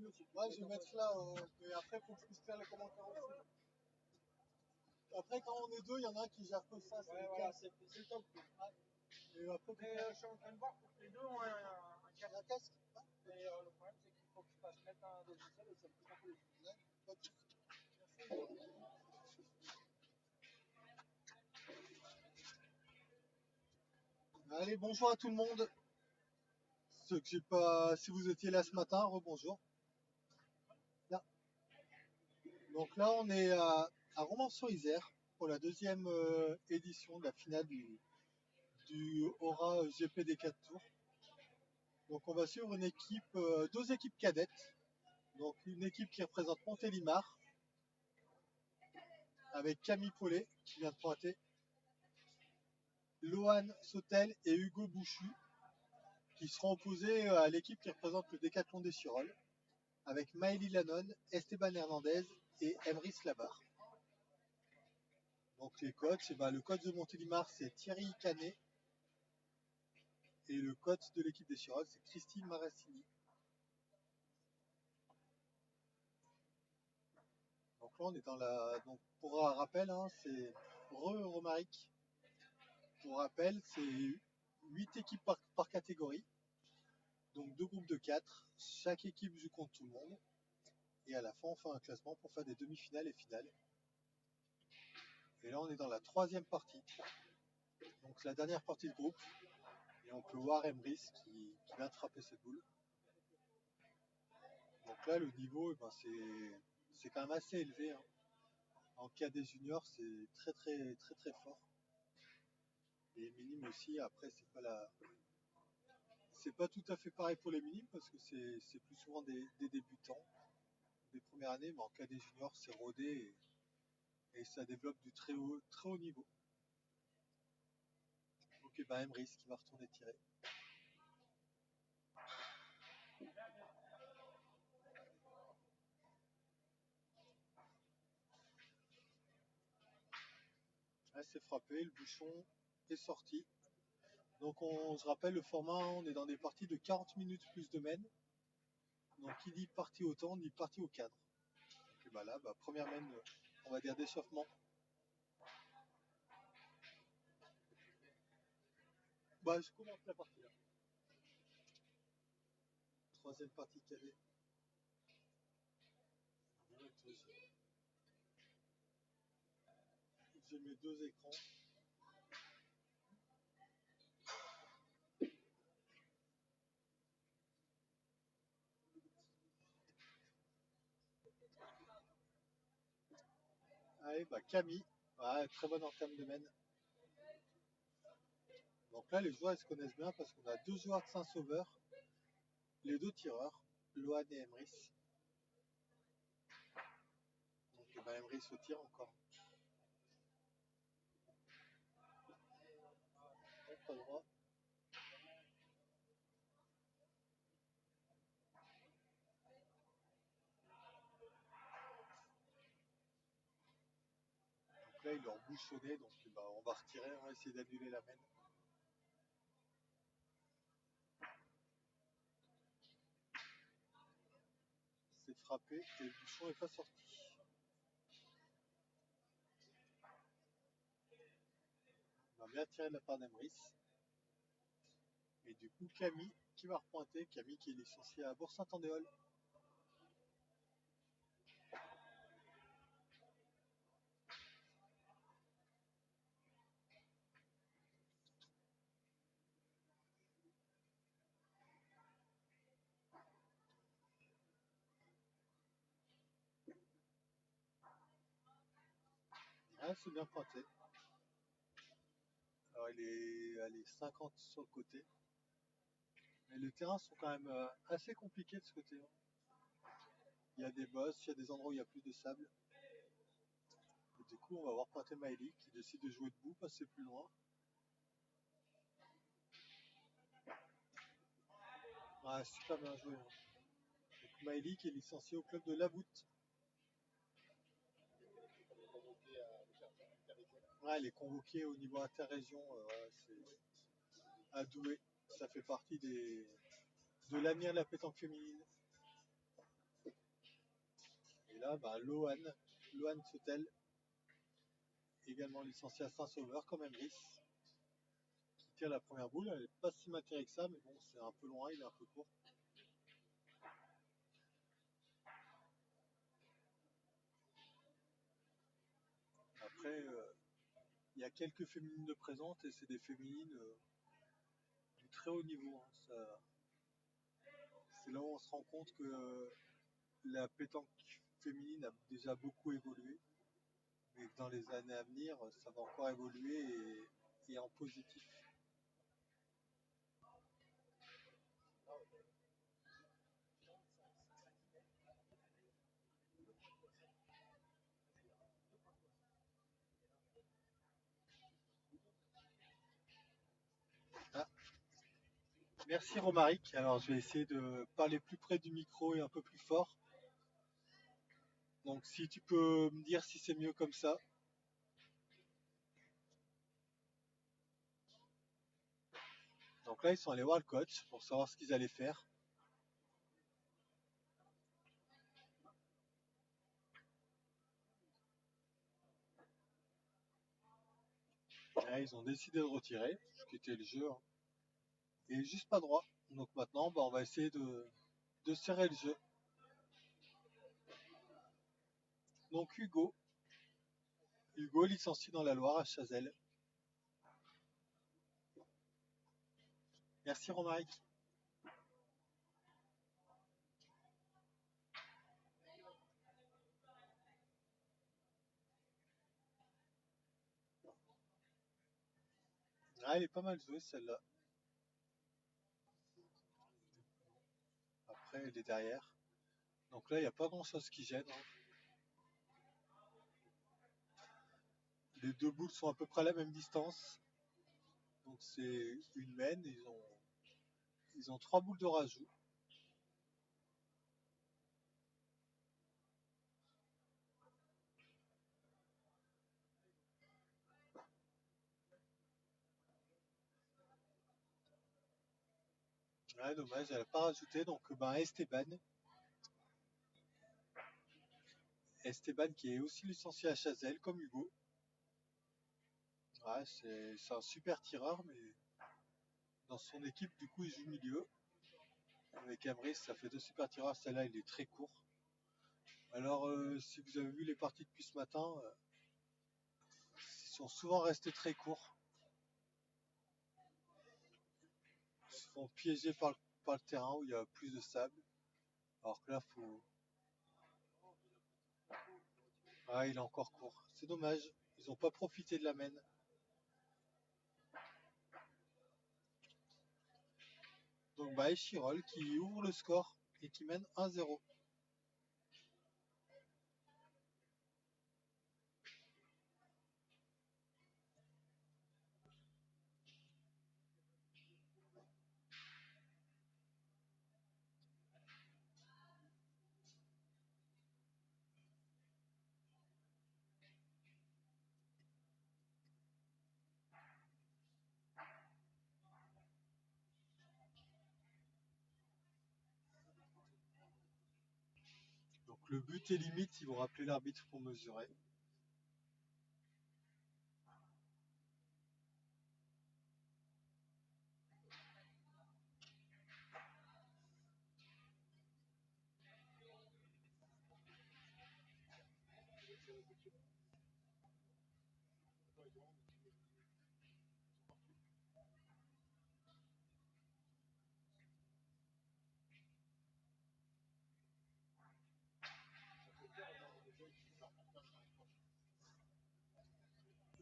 Ouais, je vais mettre là, mais après, faut que je puisse faire les commentaires aussi. Après, quand on est deux, il y en a un qui gère que ça. Ouais, voilà, c'est top. Et après, Mais je suis en train de voir pour que les deux ont un casque. un casque. Ouais, Mais le problème, c'est qu'il faut que je fasse mettre un logiciel et ça me coûte un peu les sous. ouais, pas de souci. Merci. Allez, bonjour à tout le monde. Ceux que j'ai pas, si vous étiez là ce matin, rebonjour. Là. Donc là, on est à Romans-sur-Isère pour la deuxième édition de la finale du Aura GP des 4 tours. Donc on va suivre une équipe, deux équipes cadettes. Donc une équipe qui représente Montélimar avec Camille Paulet qui vient de pointer, Lohan Sautel et Hugo Bouchu qui seront opposés à l'équipe qui représente le Décathlon des Chiroles avec Maëlie Lannon, Esteban Hernandez et Emrys Labar. Donc les coachs, le coach de Montélimar c'est Thierry Canet et le coach de l'équipe des Chiroles c'est Christine Marassini. Donc là on est dans la. Donc pour un rappel, hein, c'est Romaric. Pour rappel, c'est 8 équipes par catégorie. Donc deux groupes de 4. Chaque équipe joue contre tout le monde. Et à la fin, on fait un classement pour faire des demi-finales et finales. Et là, on est dans la troisième partie. Donc la dernière partie de groupe. Et on peut voir Emrys qui vient de frapper cette boule. Donc là, le niveau, c'est quand même assez élevé. Hein. En cas des juniors, c'est très très très très fort. Et minimes aussi, après, c'est pas tout à fait pareil pour les minimes parce que c'est plus souvent des débutants, des premières années, mais en cas des juniors, c'est rodé et ça développe du très haut niveau. Ok, bah Emrys qui va retourner tirer. Là, c'est frappé, le bouchon est sorti. Donc on se rappelle le format, on est dans des parties de 40 minutes plus de mène. Donc qui dit partie au temps, dit partie au cadre. Donc bah là, première mène, on va dire d'échauffement. Bah je commence la partie là. Troisième partie cadet. J'ai mes deux écrans. Allez, Camille, très bonne entame de mène. Donc là, les joueurs ils se connaissent bien parce qu'on a deux joueurs de Saint-Sauveur, les deux tireurs, Lohan et Emrys. Donc Emrys au tir encore. Pas droit. Donc là, il leur bouchonné, donc on va retirer, on va essayer d'annuler la mène. C'est frappé et le bouchon n'est pas sorti. On va bien tirer de la part d'Emrys. Et du coup, Camille qui va repointer. Camille qui est licenciée à Bourg-Saint-Andéol. Ah, c'est bien pointé. Alors, elle est 50 sur le côté. Mais les terrains sont quand même assez compliqués de ce côté. Il y a des bosses, il y a des endroits où il y a plus de sable. Et du coup, on va voir pointer Maëlie qui décide de jouer debout, passer plus loin. Ah, super bien joué. Hein. Donc Maëlie qui est licenciée au club de Laboute. Ouais, elle est convoquée au niveau interrégion à Douai. Ça fait partie de l'avenir de la pétanque féminine. là, Lohan Sautel, également licencié à Saint-Sauveur comme Emrys, qui tire la première boule. Elle n'est pas si matérielle que ça, mais bon, c'est un peu loin, il est un peu court. Après, il y a quelques féminines de présentes et c'est des féminines du très haut niveau, hein. C'est là où on se rend compte que la pétanque féminine a déjà beaucoup évolué, mais que dans les années à venir, ça va encore évoluer et en positif. Ah, merci Romaric. Alors je vais essayer de parler plus près du micro et un peu plus fort. Donc si tu peux me dire si c'est mieux comme ça. Donc là ils sont allés voir le coach pour savoir ce qu'ils allaient faire. Là, ils ont décidé de retirer, ce qui était le jeu, hein. Et juste pas droit. Donc maintenant on va essayer de serrer le jeu. Donc Hugo licencié dans la Loire à Chazelles. Merci Romaric. Ah, elle est pas mal jouée celle-là. Après, elle est derrière. Donc là, il n'y a pas grand-chose qui gêne, hein. Les deux boules sont à peu près à la même distance. Donc c'est une main. Ils ont 3 boules de rajout. Ouais, dommage, elle n'a pas rajouté. Donc Esteban qui est aussi licencié à Chazelles comme Hugo. Ouais, c'est un super tireur, mais dans son équipe, du coup, il joue milieu. Avec Emrys, ça fait 2 super tireurs. Celle-là, il est très court. Alors, si vous avez vu les parties depuis ce matin, ils sont souvent restés très courts. Ils se font piéger par le terrain où il y a plus de sable. Alors que là, faut. Ah, il est encore court. C'est dommage. Ils n'ont pas profité de la main. Donc, Echirol qui ouvre le score et qui mène 1-0. Donc, le but est limite. Ils vont rappeler l'arbitre pour mesurer.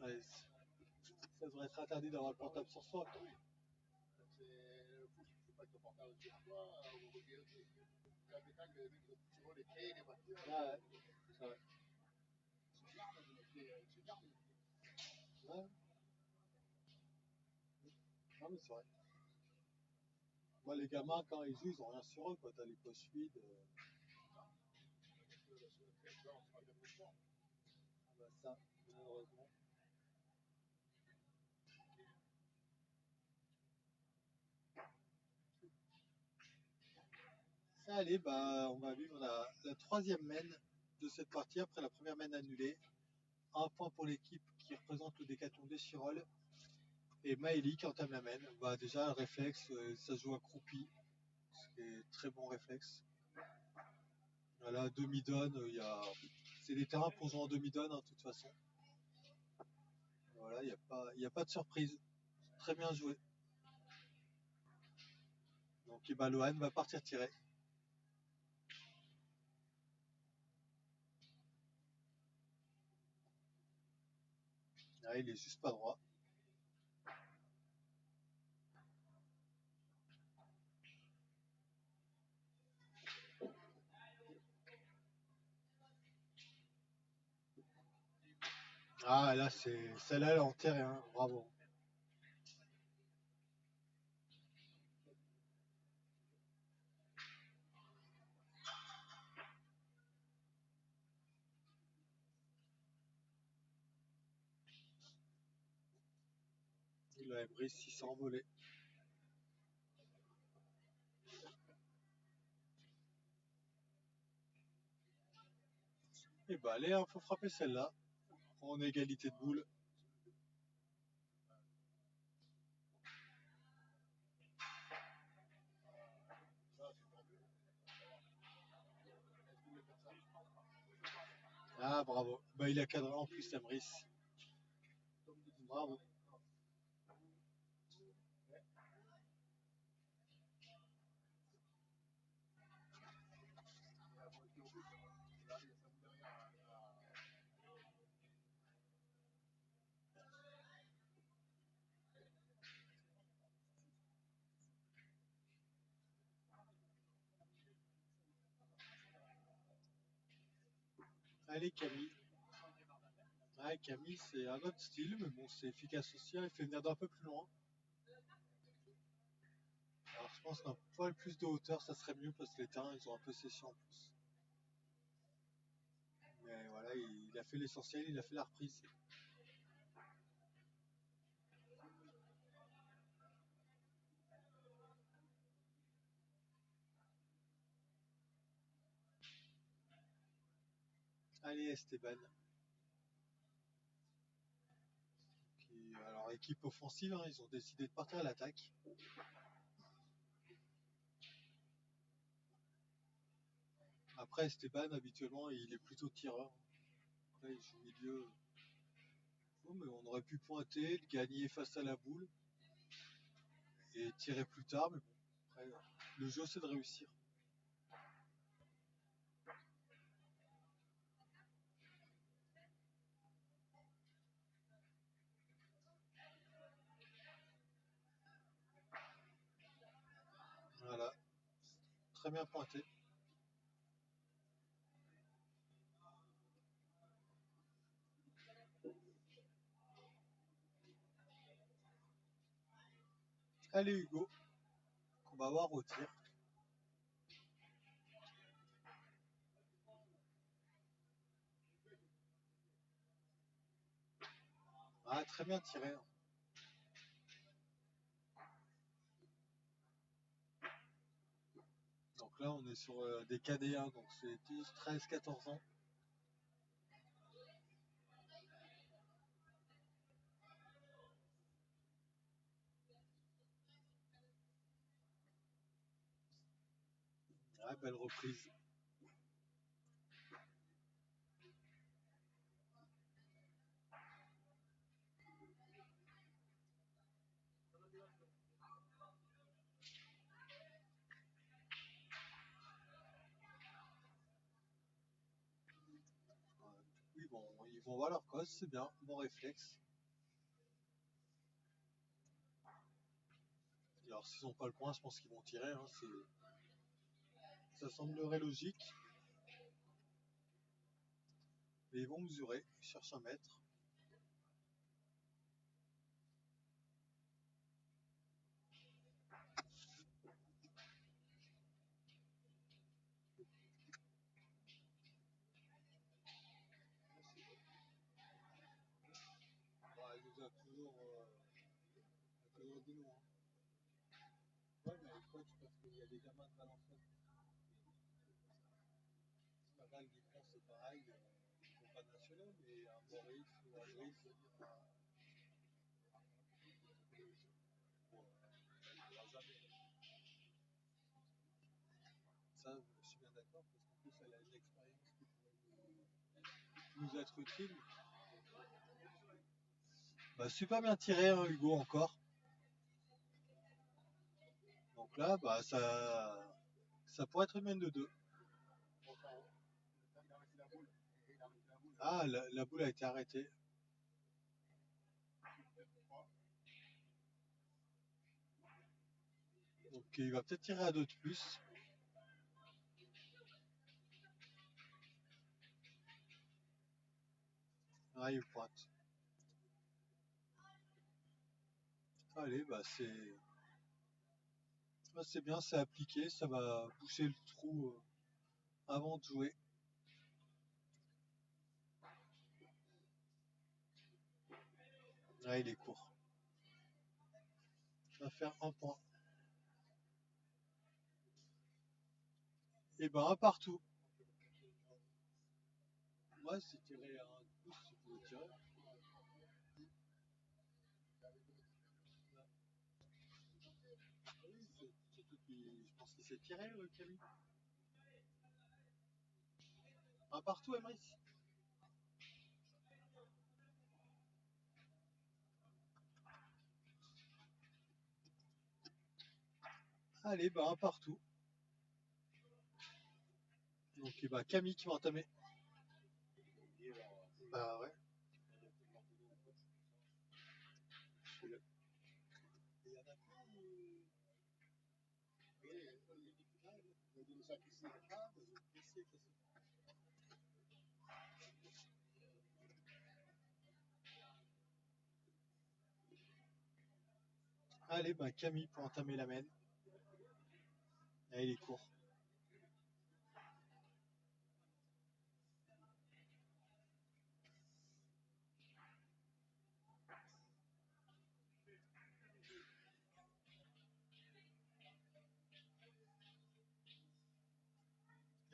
Ouais, ça devrait être interdit d'avoir le portable sur soi. Ah ouais, c'est vrai. Ouais. Non, mais c'est vrai. Moi, les gamins, quand ils jouent, ils ont rien sur eux, quoi. T'as les poches vides. Bah, ça, malheureusement. Allez, on va vivre la troisième main de cette partie après la première main annulée. Un point pour l'équipe qui représente le décathlon d'Échirolles. Et Maëlie qui entame la main. Bah, déjà, le réflexe, ça se joue accroupi. C'est très bon réflexe. Voilà, demi-donne, c'est des terrains pour jouer en demi-donne, de toute façon. Voilà, il n'y a pas de surprise. Très bien joué. Donc Lohan va partir tirer. Ah, il est juste pas droit. Ah là, celle-là, elle est enterrée, hein. Bravo. Il a Brice, il s'est envolé. Et bah allez, faut frapper celle-là. En égalité de boules. Ah bravo. Bah il a cadré en plus Brice. Bravo. Allez Camille. Ouais, Camille, c'est un autre style, mais bon, c'est efficace aussi. Il fait venir d'un peu plus loin. Alors, je pense qu'un poil plus de hauteur, ça serait mieux parce que les terrains, ils ont un peu séché en plus. Mais voilà, il a fait l'essentiel, il a fait la reprise. Allez, Esteban. Alors, équipe offensive, hein, ils ont décidé de partir à l'attaque. Après, Esteban, habituellement, il est plutôt tireur. Là, il joue milieu. Bon, mais on aurait pu pointer, le gagner face à la boule et tirer plus tard. Mais bon, après, le jeu, c'est de réussir. Voilà. Très bien pointé. Allez, Hugo. On va voir au tir. Ah, très bien tiré. Hein. Donc là, on est sur des KD1, donc c'est 12, 13, 14 ans. Ah, belle reprise. Oui, bon, ils vont voir leur cause, c'est bien, bon réflexe. Alors, s'ils n'ont pas le point, je pense qu'ils vont tirer. Hein, ça semblerait logique. Mais ils vont mesurer, ils cherchent un mètre. Bah, il nous a toujours dit non. Hein. Ouais, mais coach, parce qu'il y a des gamins de Valençon. C'est pas mal, c'est pas pareil, ils ne sont pas nationaux, mais un Maurice ou un Brice, jamais. Ça, je suis bien d'accord, parce qu'en plus, elle a une expérience qui pourrait nous être utile. Bah, super bien tiré, hein, Hugo, encore. Donc là, bah, ça pourrait être une main de 2. Ah, la boule a été arrêtée. Donc il va peut-être tirer à 2 de plus. Ah, il pointe. Allez, bah c'est bien, c'est appliqué, ça va boucher le trou avant de jouer. Ah, il est court. Ça va faire 1 point. Et ben un partout. Moi, c'est tiré à 1 de plus, si vous pouvez tirer. Oui, surtout je pense qu'il s'est tiré, Camille. Un partout, Emrys. Allez, bah un partout. Donc bah, Camille qui va entamer. Bah ouais. Allez, bah Camille pour entamer la main. Là, il est court.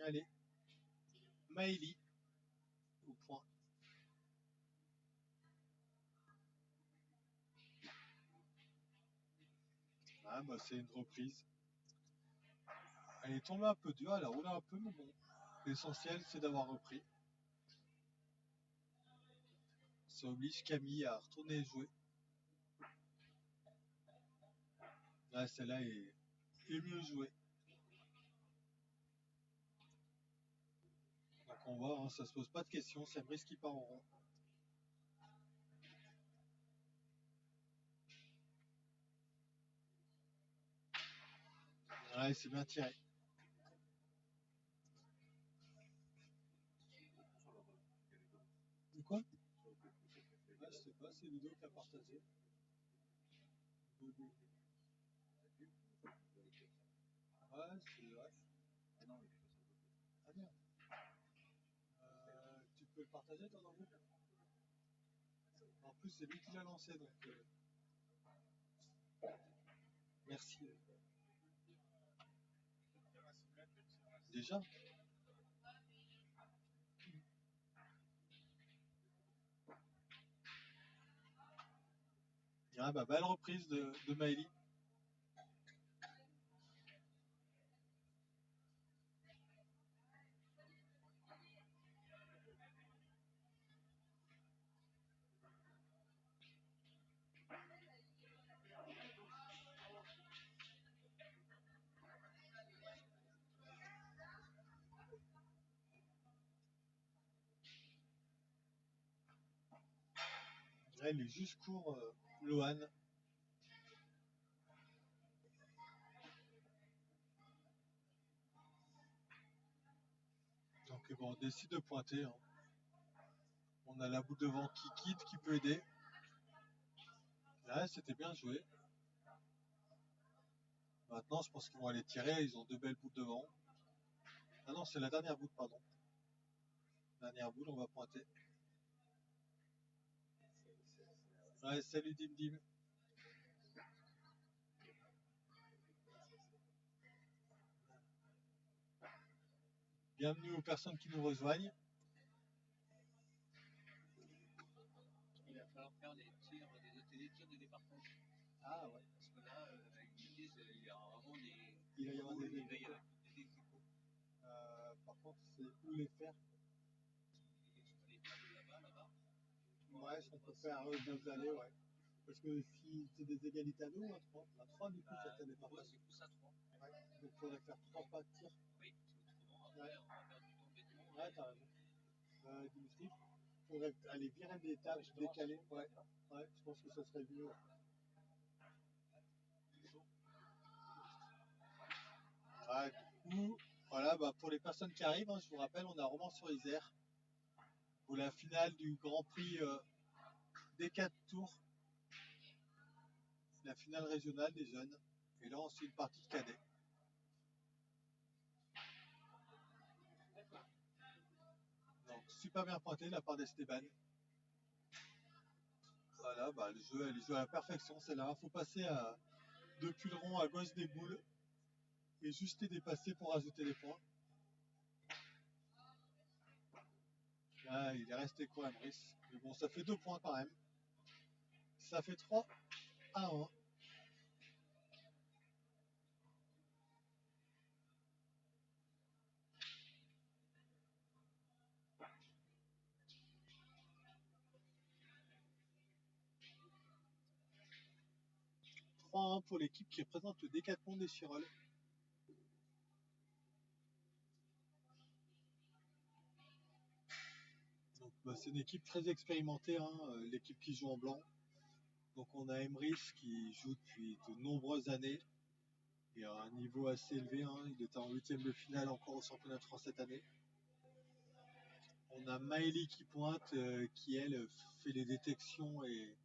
Allez, Maëlie au point. Ah bah c'est une reprise. Elle est tombée un peu dure, elle a roulé un peu, mais bon. L'essentiel c'est d'avoir repris. Ça oblige Camille à retourner jouer. Là, celle-là est mieux jouée. Donc on voit, hein, ça se pose pas de questions, c'est Brice qui part en rond. Ouais, c'est bien tiré. De quoi? Ouais, je sais pas, c'est Ludo qui a partagé. Ouais, c'est vrai. Ah merde. Tu peux le partager toi dans le groupe? En plus, c'est lui qui l'a lancé, donc merci. Déjà? Ah bah belle reprise de Maëlie. Là, il est juste court, Lohan. Donc bon, on décide de pointer. Hein. On a la boule devant qui quitte, qui peut aider. Là, c'était bien joué. Maintenant, je pense qu'ils vont aller tirer. Ils ont 2 belles boules devant. Ah non, c'est la dernière boule, pardon. Dernière boule, on va pointer. Ouais, salut Dim Dim. Bienvenue aux personnes qui nous rejoignent. leur faire les tirs, des tirs de départage. Ah ouais. Parce que là, ils disent il y a vraiment des. Il va y avoir des il va y équipes. avoir des équipes. Par contre, c'est où les faire? Les faire de là-bas. Ouais, on peut faire deux allées, ouais. Parce que si c'est des égalités à 2 ou à 3? À 3, du coup, ça fait des Pour eux, partages. c'est plus à 3. Ouais. Donc, il faudrait faire 3 pas de tir. Oui, autrement, après, on va perdre du temps bêtement. Ouais, t'as raison. Dimitri, il faudrait aller virer des tables, décaler. Ouais. Ouais, je pense que ça serait mieux. Ouais, du coup, voilà, bah, pour les personnes qui arrivent, hein, je vous rappelle, on a Romans-sur-Isère pour la finale du Grand Prix des 4 tours. La finale régionale des jeunes. Et là, on suit une partie de cadet. Donc, super bien pointé de la part d'Esteban. Voilà, bah, le jeu, elle est jouée à la perfection. C'est là, il faut passer depuis le rond à gauche des boules et juste les dépasser pour rajouter des points. Là, il est resté quoi, Emrys? Mais bon, ça fait 2 points quand même. Ça fait 3-1. 3-1 pour l'équipe qui représente le Décathlon des Chirolles. Donc, bah, c'est une équipe très expérimentée, hein, l'équipe qui joue en blanc. Donc on a Emrys qui joue depuis de nombreuses années et à un niveau assez élevé, hein. Il était en 8e de finale encore au championnat de France cette année. On a Maëlie qui pointe, qui elle fait les détections et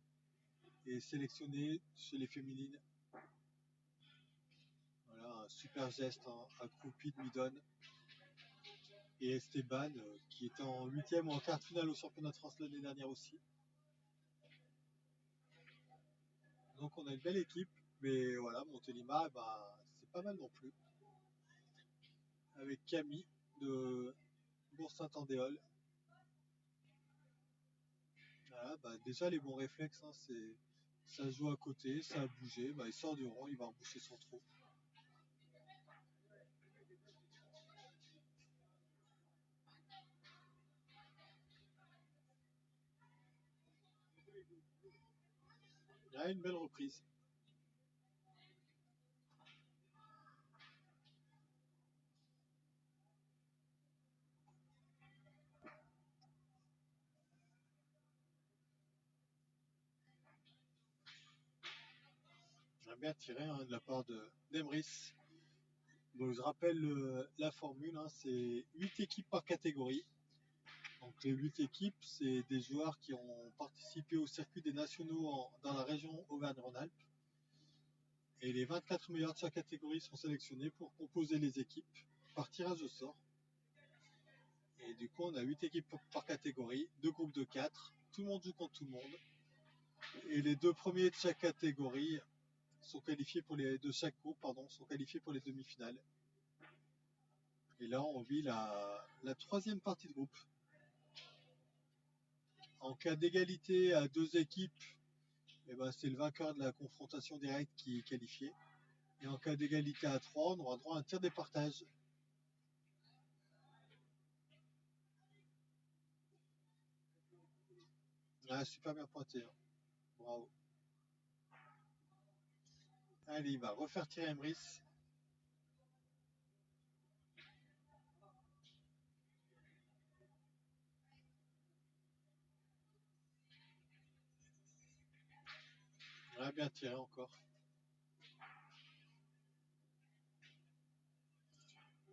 est sélectionnée chez les féminines. Voilà, un super geste, hein, accroupi de Midon. Et Esteban qui était en 8e ou en quart de finale au championnat de France l'année dernière aussi. Donc on a une belle équipe, mais voilà, Montélimar, bah, c'est pas mal non plus. Avec Camille de Bourg-Saint-Andéol. Voilà, bah, déjà les bons réflexes, hein, ça joue à côté, ça a bougé, bah, il sort du rond, il va reboucher son trou. Il y a une belle reprise. J'aime bien tiré, hein, de la part d'Emrys. Donc je rappelle la formule, hein, c'est 8 équipes par catégorie. Donc les 8 équipes, c'est des joueurs qui ont participé au circuit des nationaux dans la région Auvergne-Rhône-Alpes. Et les 24 meilleurs de chaque catégorie sont sélectionnés pour composer les équipes par tirage au sort. Et du coup, on a 8 équipes par catégorie, 2 groupes de 4. Tout le monde joue contre tout le monde. Et les 2 premiers de chaque catégorie sont qualifiés de chaque groupe, sont qualifiés pour les demi-finales. Et là, on vit la 3e partie de groupe. En cas d'égalité à 2 équipes, eh ben, c'est le vainqueur de la confrontation directe qui est qualifié. Et en cas d'égalité à 3, on aura droit à un tir départage. Ah, super bien pointé. Hein. Bravo. Allez, il va refaire tirer Emrys. Ah, bien tiré encore.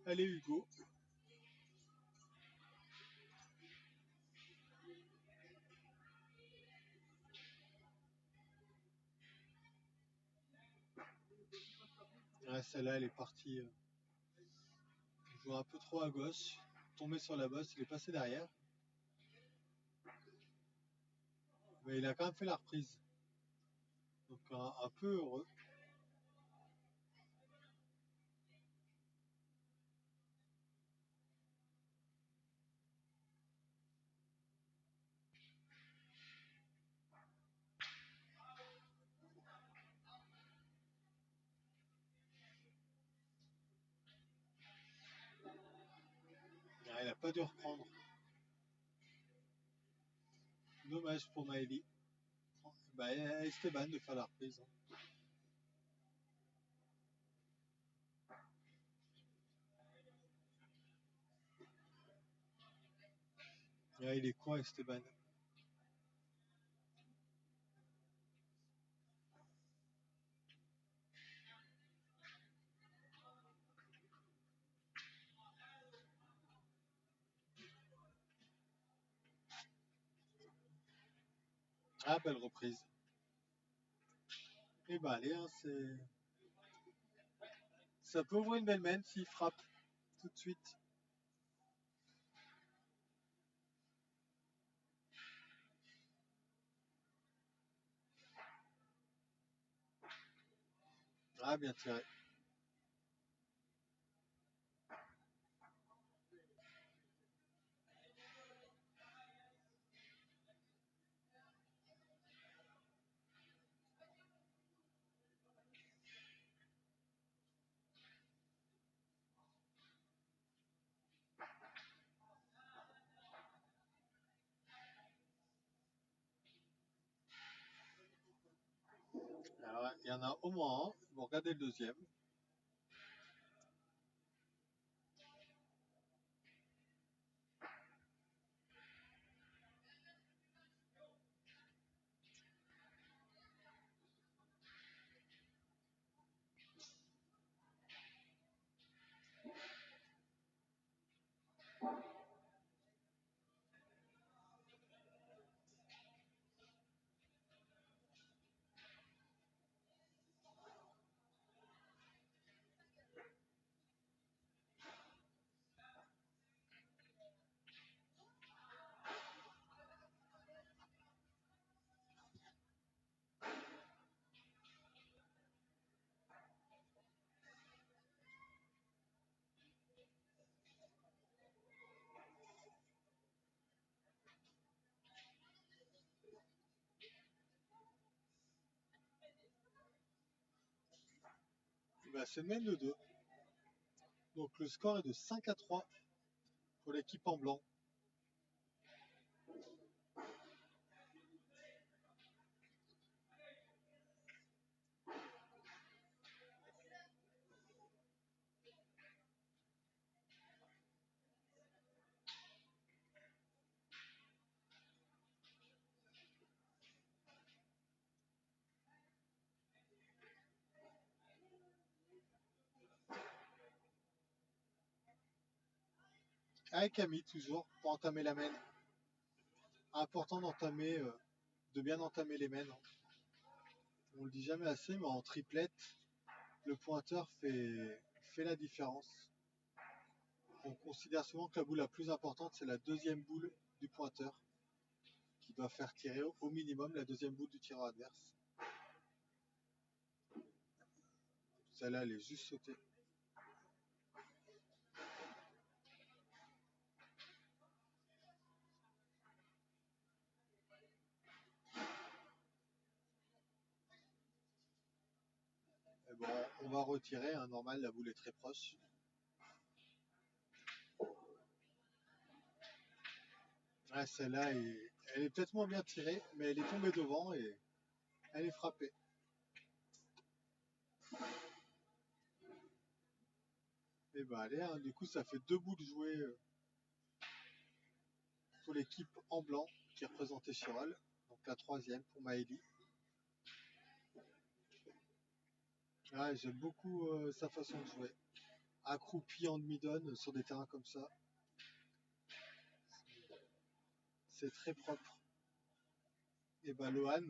Allez, Hugo. Ah, celle-là, elle est partie. Il joue un peu trop à gauche. Tombé sur la bosse, il est passé derrière. Mais il a quand même fait la reprise. Donc un peu heureux. pas dû reprendre. Dommage pour Maëlie. Bah, Esteban de faire la reprise. Là, il est con, Esteban. Ah, belle reprise. Et bah, allez, hein, ça peut ouvrir une belle main s'il frappe tout de suite. Ah, bien tiré. Alors, il y en a au moins un. Vous regardez le deuxième. Bah, c'est une main de 2. Donc le score est de 5-3 pour l'équipe en blanc. Avec Camille toujours pour entamer la main. Important d'entamer, de bien entamer les mains. On le dit jamais assez, mais en triplette, le pointeur fait la différence. On considère souvent que la boule la plus importante, c'est la deuxième boule du pointeur, qui doit faire tirer au minimum la deuxième boule du tireur adverse. Celle-là, elle est juste sautée. Et bon, on va retirer, hein, normal, la boule est très proche. Ouais, celle-là, elle est peut-être moins bien tirée, mais elle est tombée devant et elle est frappée. Et bah allez, hein, du coup ça fait 2 boules jouées pour l'équipe en blanc qui est représentée Chiral. Donc la troisième pour Maëlie. Ouais, j'aime beaucoup sa façon de jouer. Accroupi en demi-donne sur des terrains comme ça. C'est très propre. Et bah Lohan,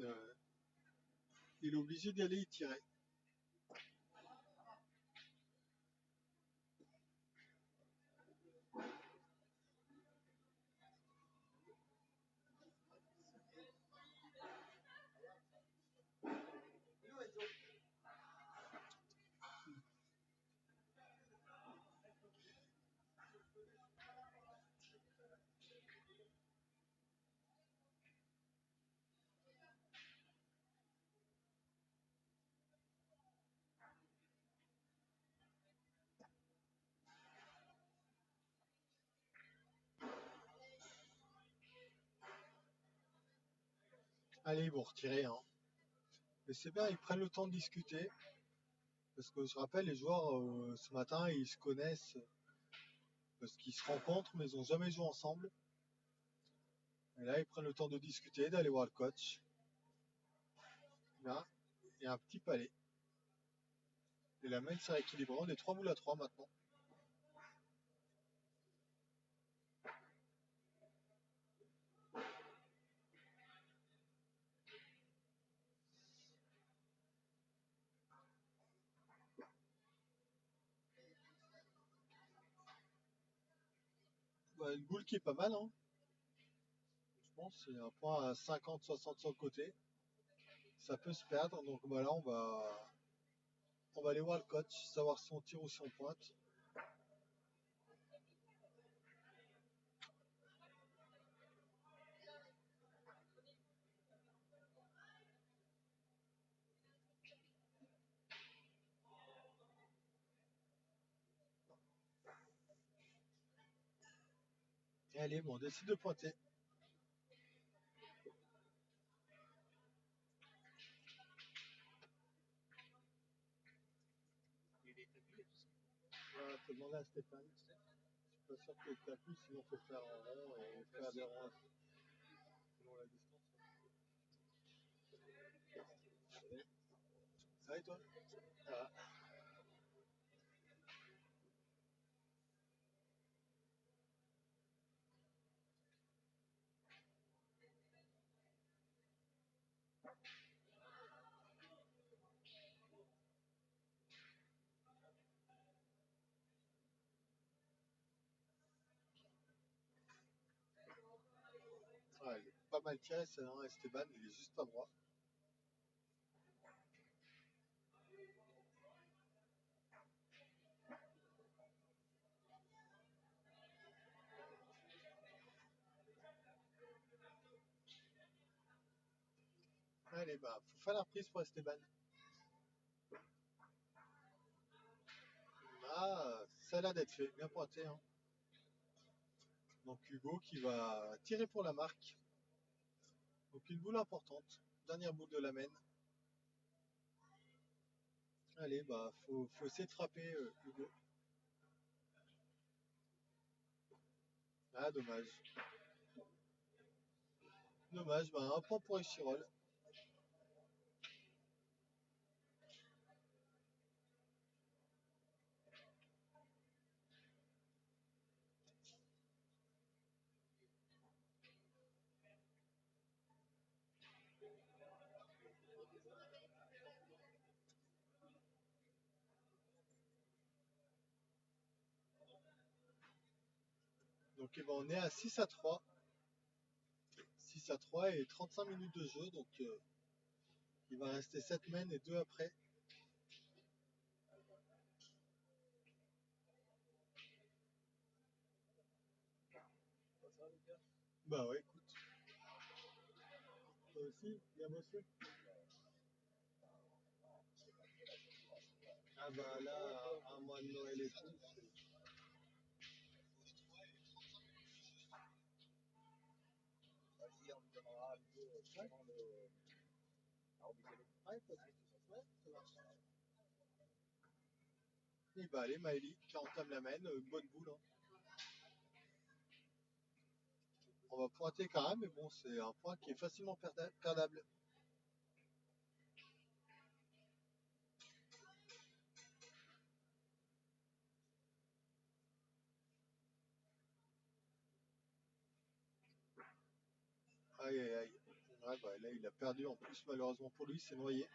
il est obligé d'y aller y tirer. Allez, ils vont retirer, hein. Mais c'est bien, ils prennent le temps de discuter. Parce que je rappelle, les joueurs, ce matin, ils se connaissent parce qu'ils se rencontrent, mais ils n'ont jamais joué ensemble. Et là, ils prennent le temps de discuter, d'aller voir le coach. Là, il y a un petit palais. Et la main s'est rééquilibrée. On est 3 boules à 3 maintenant. Bah, une boule qui est pas mal, hein. Je pense que c'est un point à 50-60 sur le côté. Ça peut se perdre. Donc voilà, on va aller voir le coach, savoir si on tire ou si on pointe. Et allez, bon, on décide de pointer. Il est établi, tout ça. On peut demander à Stéphane. Je suis pas sûr que tu as plus, sinon il faut faire en rond et faire des ronds selon la distance. Ça va et toi? Ça va. Ah, il est pas mal tiré, c'est un Esteban, il est juste pas droit. Allez, bah, faut faire la reprise pour Esteban. Ah, ça a l'air d'être fait, bien pointé, hein. Donc Hugo qui va tirer pour la marque. Donc une boule importante. Dernière boule de la main. Allez, bah, faut essayer de frapper Hugo. Ah, dommage. Dommage, bah, un point pour Échirol. Donc eh ben, on est à 6 à 3. 6 à 3 et 35 minutes de jeu. Donc il va rester 7 mains et 2 après. Bah ouais, écoute. Toi aussi, bien bossé. Ah bah là, un mois de Noël et tout. Vas-y, on te donnera un peu vraiment le. Ouais, pas de soucis. Ouais, ça marche. Et bah allez, Maëlie qui entame la main, bonne boule, hein. On va pointer quand même, mais bon, c'est un point qui est facilement perdable. Aïe aïe aïe. Ouais, bah là il a perdu en plus, malheureusement pour lui, c'est noyé.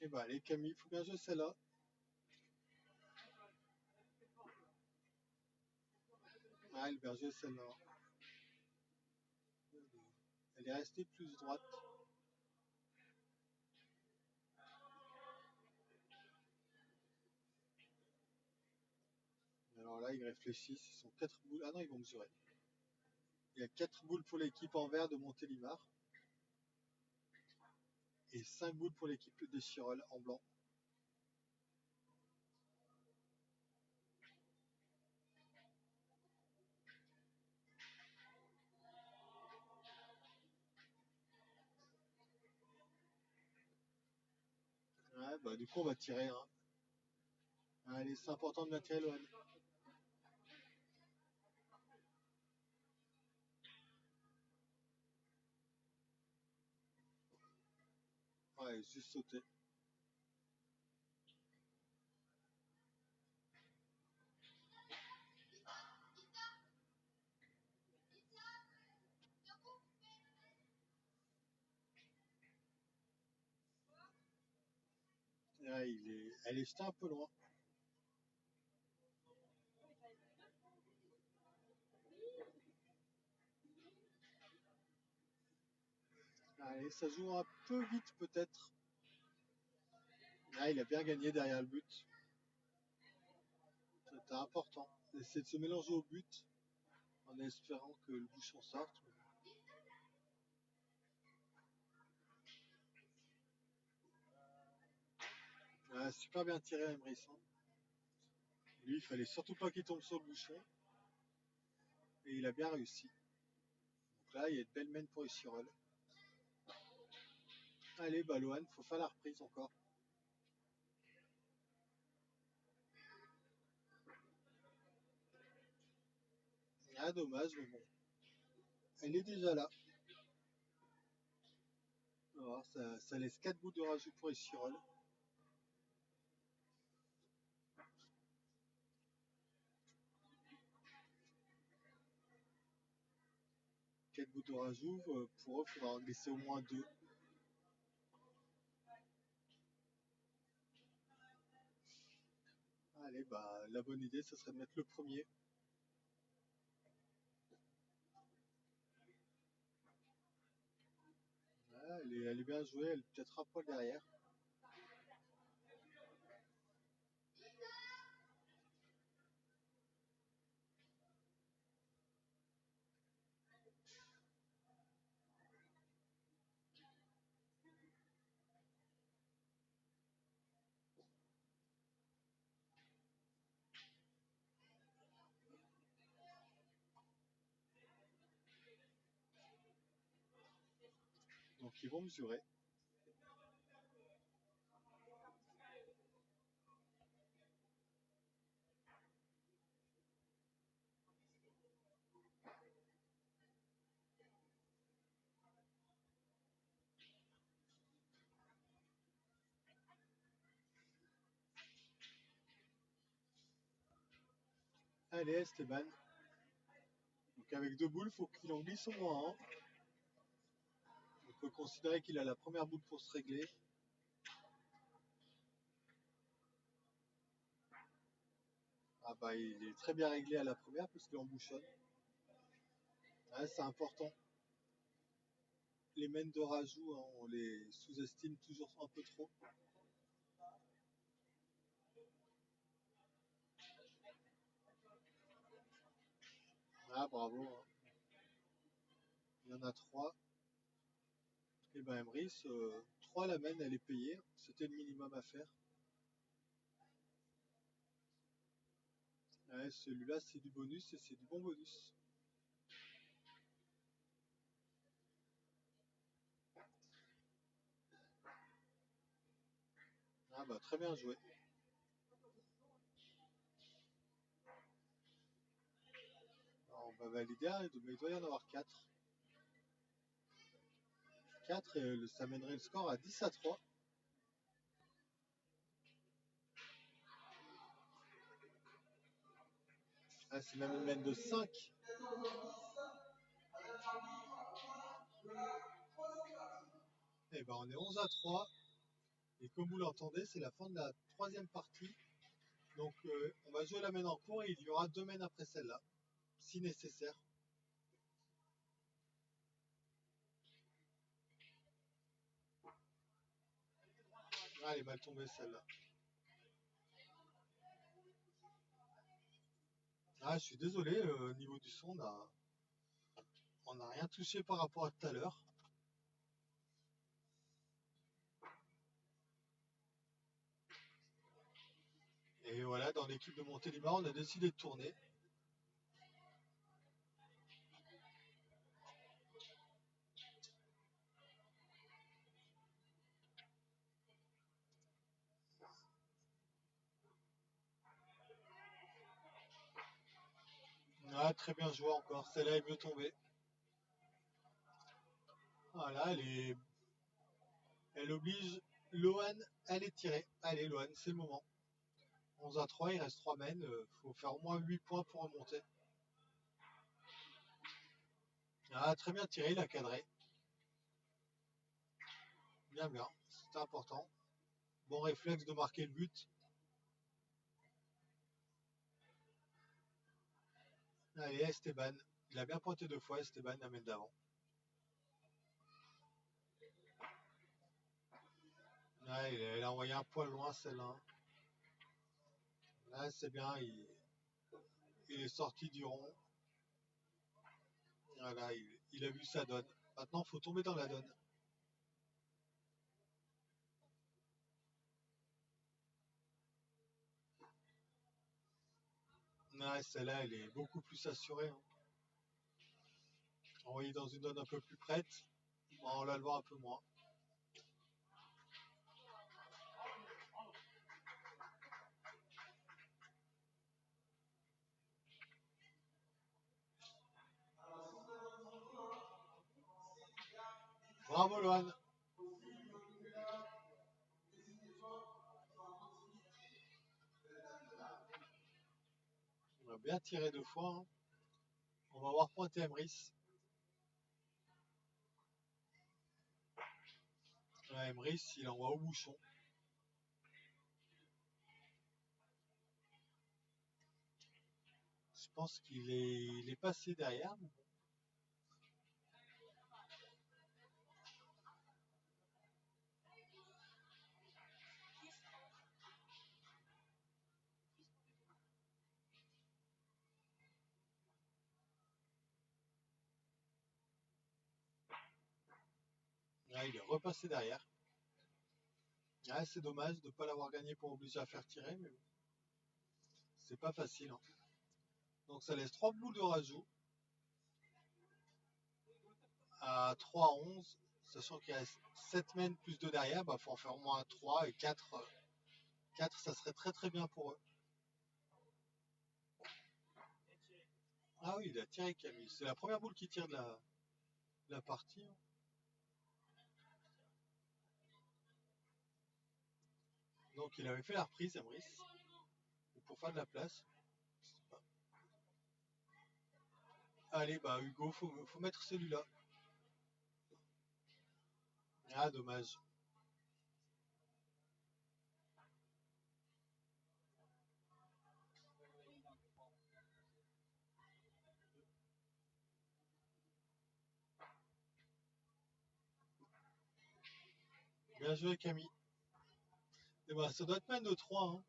Et bah allez, Camille, faut bien jouer celle-là. Ah, elle bien joué celle-là. Elle est restée plus droite. Alors là, ils réfléchissent. Ils sont 4 boules. Ah non, ils vont mesurer. Il y a 4 boules pour l'équipe en vert de Montélimar. Et 5 boules pour l'équipe des Chirolles en blanc. Ouais, bah du coup, on va tirer. Hein. Allez, c'est important de bien tirer, Lohan. Ouais, juste sauter. Ouais, elle est jetée un peu loin. Allez, ça joue un peu vite peut-être. Ah, il a bien gagné derrière le but. C'était important. Essayer de se mélanger au but en espérant que le bouchon sorte. Ah, super bien tiré, Emrys. Hein. Lui, il fallait surtout pas qu'il tombe sur le bouchon. Et il a bien réussi. Donc là, il y a de belles mènes pour les Chirolles. Allez, Lohan, faut faire la reprise encore. Ah, dommage, mais bon. Elle est déjà là. Alors, ça laisse 4 bouts de rajout pour les Chirolles. Quatre bouts de rajout, pour eux, il faudra en laisser au moins 2. Allez, la bonne idée, ce serait de mettre le premier. Ah, elle est bien jouée, elle est peut-être un poil derrière. Donc ils vont mesurer. Allez, Esteban. Donc avec 2 boules, il faut qu'il en glisse au moins un. On peut considérer qu'il a la première boule pour se régler. Ah il est très bien réglé à la première parce qu'il en bouchonne. Ouais, c'est important. Les mènes de rajout, hein, on les sous-estime toujours un peu trop. Ah, bravo. Hein. Il y en a 3. Et Emrys, 3 la mène, elle est payée. C'était le minimum à faire. Ouais, celui-là, c'est du bonus et c'est du bon bonus. Ah très bien joué. Alors, on va valider, mais il doit y en avoir 4. 4 et ça mènerait le score à 10-3. Ah, c'est même une mène de 5. Et on est 11-3. Et comme vous l'entendez, c'est la fin de la 3e partie. Donc on va jouer la mène en cours et il y aura 2 mènes après celle-là, si nécessaire. Ah, elle est mal tombée celle-là. Ah, je suis désolé, au niveau du son, on n'a rien touché par rapport à tout à l'heure. Et voilà, dans l'équipe de Montélimar, on a décidé de tourner. Ah, très bien joué encore, celle-là est mieux tombée. Voilà, elle oblige Lohan à les tirer. Allez, Lohan, c'est le moment. 11-3, il reste 3 mènes. Faut faire au moins 8 points pour remonter. Ah, très bien tiré, il a cadré. Bien, bien, c'était important. Bon réflexe de marquer le but. Allez, Esteban. Il a bien pointé 2 fois, Esteban, la mène d'avant. Ah, il a envoyé un poil loin celle-là. Là, c'est bien, il est sorti du rond. Voilà, il a vu sa donne. Maintenant, il faut tomber dans la donne. Ah, celle-là, elle est beaucoup plus assurée, hein. Envoyé dans une donne un peu plus prête, on la le voit un peu moins. Bravo, Lohan. On a bien tiré 2 fois, hein. On va voir pointer Emrys. Emrys, il envoie au bouchon. Je pense il est passé derrière. Ah, il est repassé derrière. Ah, c'est dommage de ne pas l'avoir gagné pour obliger à faire tirer, mais bon, c'est pas facile, hein. Donc ça laisse 3 boules de rajout à 3-11, sachant qu'il reste 7 mènes plus 2 derrière, bah faut en faire au moins 3 et 4. 4, ça serait très très bien pour eux. Ah oui, il a tiré Camille. C'est la première boule qui tire de la partie, hein. Donc il avait fait la reprise, Emrys, pour faire de la place. Allez, bah Hugo, faut mettre celui-là. Ah, dommage. Bien joué, Camille. Et bah, ça doit être même de 3, hein.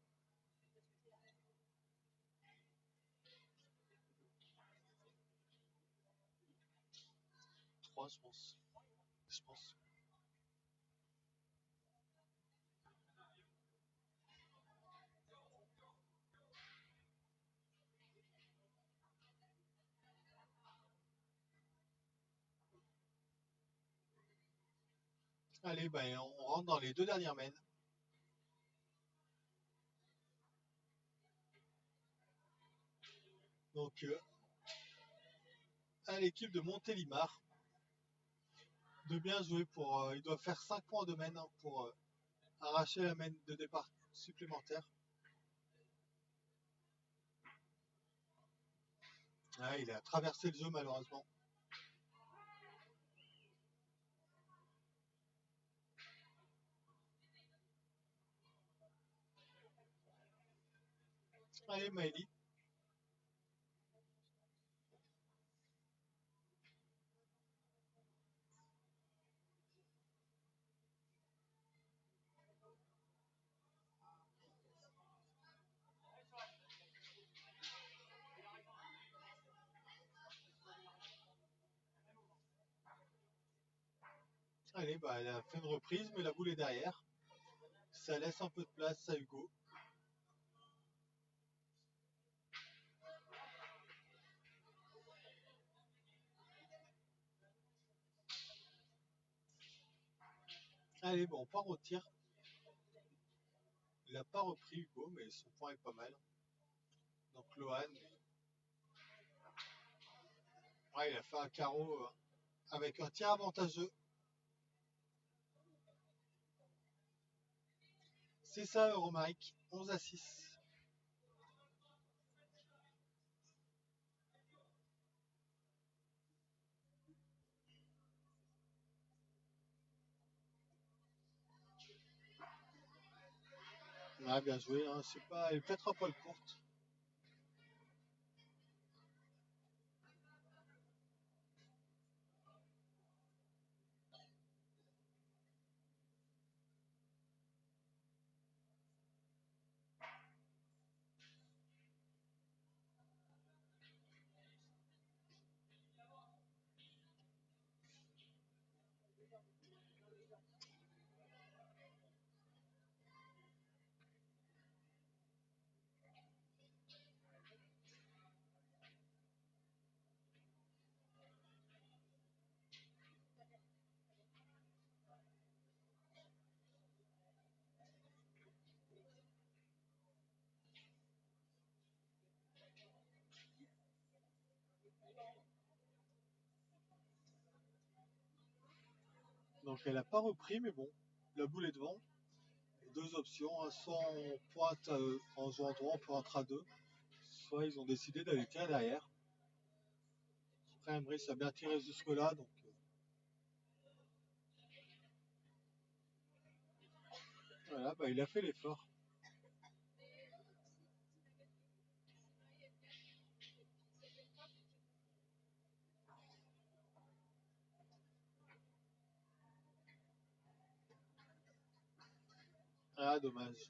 3, je pense. Je pense. Allez, bah, on rentre dans les 2 dernières mènes. Donc, à l'équipe de Montélimar de bien jouer pour. Ils doivent faire 5 points de mène, hein, pour arracher la mène de départ supplémentaire. Ah, il a traversé le jeu malheureusement. Allez, Maëlie. Allez, bah, elle a fait une reprise, mais la boule est derrière. Ça laisse un peu de place à Hugo. Allez, bon, on part au tir. Il n'a pas repris Hugo, mais son point est pas mal. Donc Lohan, ouais, il a fait un carreau avec un tir avantageux. C'est ça, Euromaric, 11-6. Ah, bien joué, hein. C'est pas, elle est peut-être un poil courte. Donc elle n'a pas repris, mais bon, la boule est devant. Deux options, hein. Soit on pointe en jouant droit, on pointe à deux, soit ils ont décidé d'aller tirer derrière. Après, Emrys a bien tiré jusque-là, donc voilà, bah, il a fait l'effort. Ah, dommage.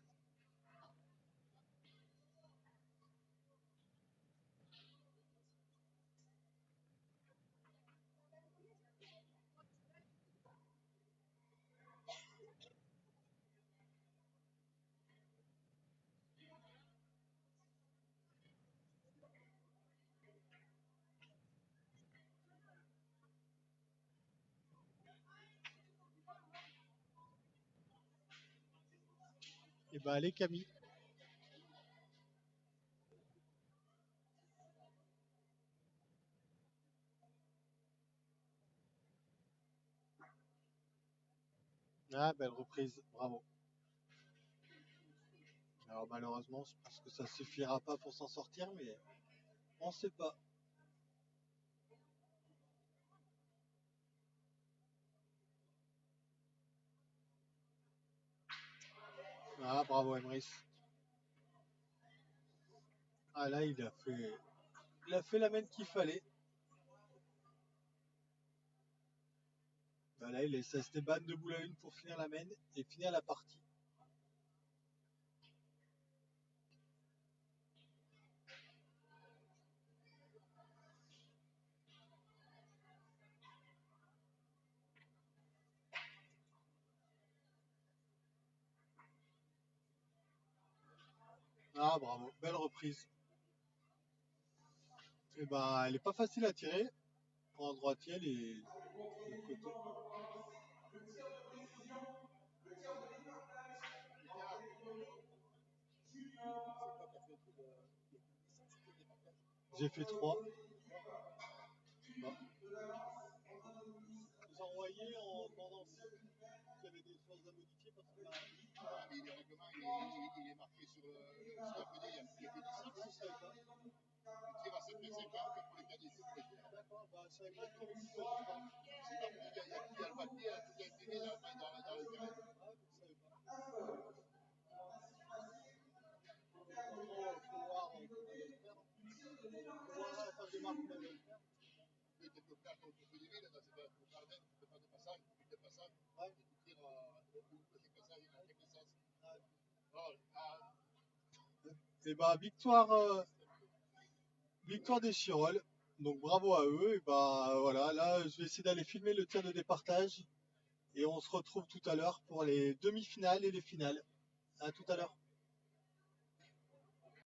Et bah, allez, Camille. Ah, belle reprise, bravo. Alors malheureusement, je pense que ça suffira pas pour s'en sortir, mais on sait pas. Ah, bravo Emrys. Ah là, il a fait la main qu'il fallait. Bah là, il laisse Esteban de boule à une pour finir la main et finir la partie. Ah, bravo, belle reprise. Et bah, elle est pas facile à tirer. En droitier, elle est de côté. J'ai fait 3. Bah. Vous envoyez en demandant s'il y avait des choses à modifier parce que là, Mais le règlement, il est marqué sur la PD, il y a que 10 je savais pas. Il tire à 7,50 pour les cadets. D'accord, bah, je savais pas qu'il y avait 10 fois. C'est marqué, il y a le papier, tout est imprimé dans le terrain. Ah, je savais pas. Faut voir comment il va le faire. Faut voir à la fin des marques comment il va le faire. Oui, tu peux faire ton coup de ville, dans le jardin, tu peux faire des passages, des passages, Ouais. et tu tires des passages dans chaque sens. Ouais. Oh, Et bah, victoire des Chirolles. Donc bravo à eux. Et bah voilà, là je vais essayer d'aller filmer le tir de départage Et on se retrouve tout à l'heure pour les demi-finales et les finales. À tout à l'heure.